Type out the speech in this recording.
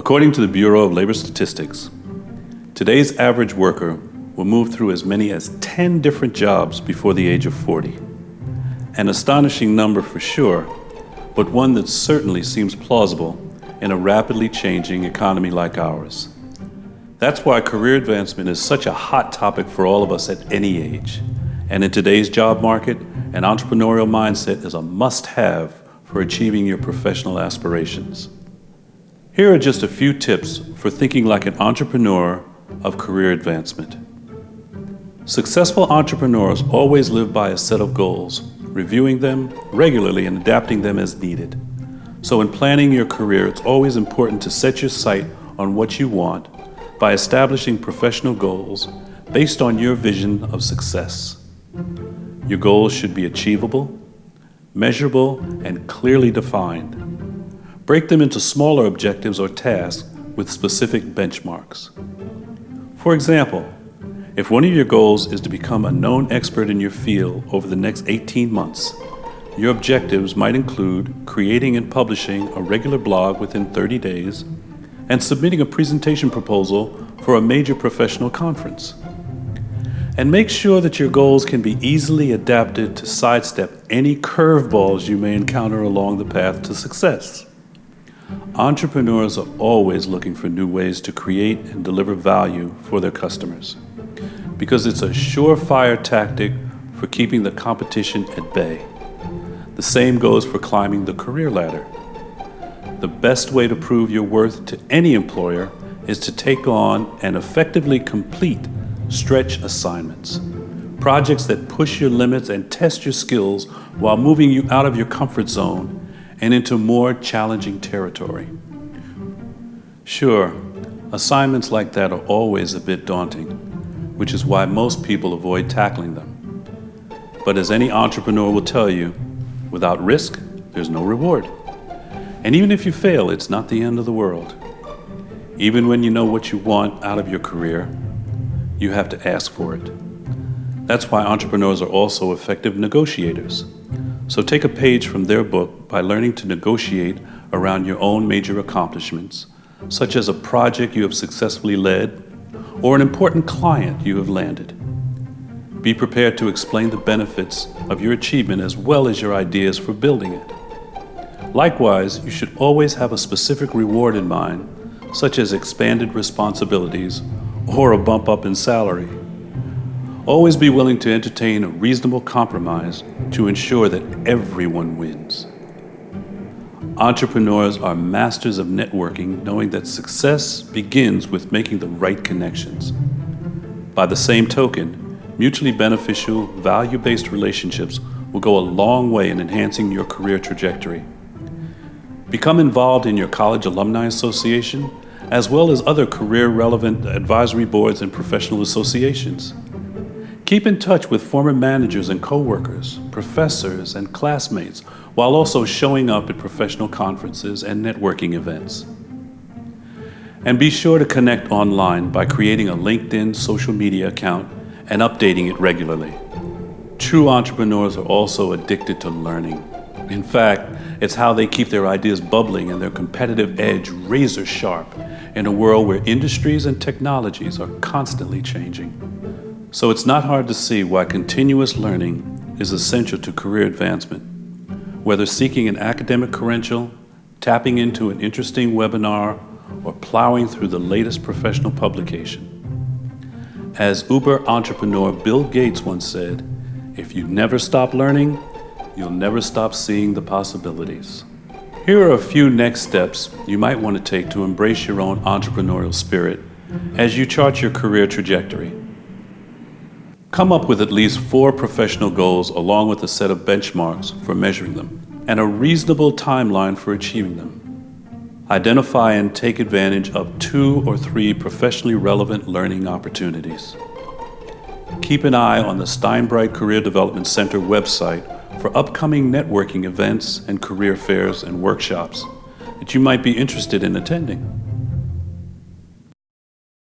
According to the Bureau of Labor Statistics, today's average worker will move through as many as 10 different jobs before the age of 40. An astonishing number for sure, but one that certainly seems plausible in a rapidly changing economy like ours. That's why career advancement is such a hot topic for all of us at any age. And in today's job market, an entrepreneurial mindset is a must-have for achieving your professional aspirations. Here are just a few tips for thinking like an entrepreneur of career advancement. Successful entrepreneurs always live by a set of goals, reviewing them regularly and adapting them as needed. So in planning your career, it's always important to set your sight on what you want by establishing professional goals based on your vision of success. Your goals should be achievable, measurable, and clearly defined. Break them into smaller objectives or tasks with specific benchmarks. For example, if one of your goals is to become a known expert in your field over the next 18 months, your objectives might include creating and publishing a regular blog within 30 days and submitting a presentation proposal for a major professional conference. And make sure that your goals can be easily adapted to sidestep any curveballs you may encounter along the path to success. Entrepreneurs are always looking for new ways to create and deliver value for their customers because it's a surefire tactic for keeping the competition at bay. The same goes for climbing the career ladder. The best way to prove your worth to any employer is to take on and effectively complete stretch assignments, projects that push your limits and test your skills while moving you out of your comfort zone and into more challenging territory. Sure, assignments like that are always a bit daunting, which is why most people avoid tackling them. But as any entrepreneur will tell you, without risk, there's no reward. And even if you fail, it's not the end of the world. Even when you know what you want out of your career, you have to ask for it. That's why entrepreneurs are also effective negotiators. So take a page from their book by learning to negotiate around your own major accomplishments, such as a project you have successfully led or an important client you have landed. Be prepared to explain the benefits of your achievement as well as your ideas for building it. Likewise, you should always have a specific reward in mind, such as expanded responsibilities or a bump up in salary. Always be willing to entertain a reasonable compromise to ensure that everyone wins. Entrepreneurs are masters of networking, knowing that success begins with making the right connections. By the same token, mutually beneficial, value-based relationships will go a long way in enhancing your career trajectory. Become involved in your college alumni association, as well as other career-relevant advisory boards and professional associations. Keep in touch with former managers and coworkers, professors, and classmates, while also showing up at professional conferences and networking events. And be sure to connect online by creating a LinkedIn social media account and updating it regularly. True entrepreneurs are also addicted to learning. In fact, it's how they keep their ideas bubbling and their competitive edge razor sharp in a world where industries and technologies are constantly changing. So it's not hard to see why continuous learning is essential to career advancement. Whether seeking an academic credential, tapping into an interesting webinar, or plowing through the latest professional publication. As Uber entrepreneur Bill Gates once said, "If you never stop learning, you'll never stop seeing the possibilities." Here are a few next steps you might want to take to embrace your own entrepreneurial spirit as you chart your career trajectory. Come up with at least 4 professional goals along with a set of benchmarks for measuring them and a reasonable timeline for achieving them. Identify and take advantage of 2 or 3 professionally relevant learning opportunities. Keep an eye on the Steinbright Career Development Center website for upcoming networking events and career fairs and workshops that you might be interested in attending.